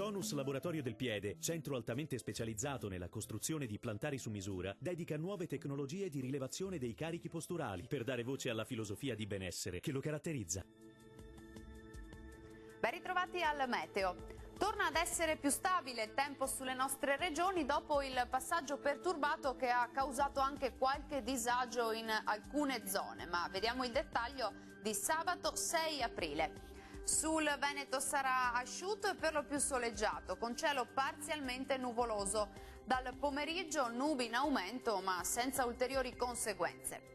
Tonus Laboratorio del Piede, centro altamente specializzato nella costruzione di plantari su misura, dedica nuove tecnologie di rilevazione dei carichi posturali per dare voce alla filosofia di benessere che lo caratterizza. Ben ritrovati al meteo. Torna ad essere più stabile il tempo sulle nostre regioni dopo il passaggio perturbato che ha causato anche qualche disagio in alcune zone, ma vediamo il dettaglio di sabato 6 aprile. Sul Veneto sarà asciutto e per lo più soleggiato, con cielo parzialmente nuvoloso. Dal pomeriggio nubi in aumento, ma senza ulteriori conseguenze.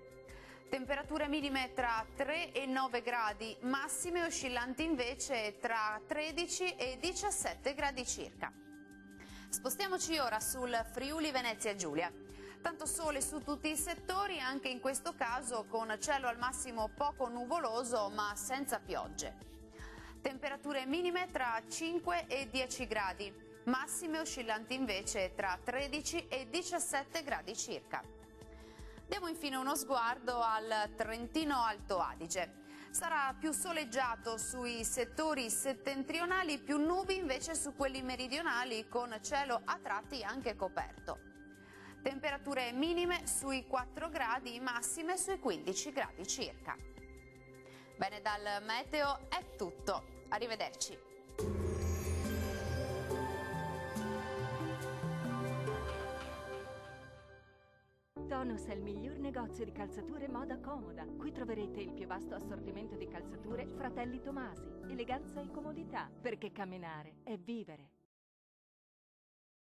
Temperature minime tra 3 e 9 gradi, massime oscillanti invece tra 13 e 17 gradi circa. Spostiamoci ora sul Friuli Venezia Giulia. Tanto sole su tutti i settori, anche in questo caso con cielo al massimo poco nuvoloso ma senza piogge. Temperature minime tra 5 e 10 gradi, massime oscillanti invece tra 13 e 17 gradi circa. Diamo infine uno sguardo al Trentino Alto Adige. Sarà più soleggiato sui settori settentrionali, più nubi invece su quelli meridionali, con cielo a tratti anche coperto. Temperature minime sui 4 gradi, massime sui 15 gradi circa. Bene, dal meteo è tutto. Arrivederci. Tonus è il miglior negozio di calzature moda comoda. Qui troverete il più vasto assortimento di calzature Fratelli Tomasi. Eleganza e comodità, perché camminare è vivere.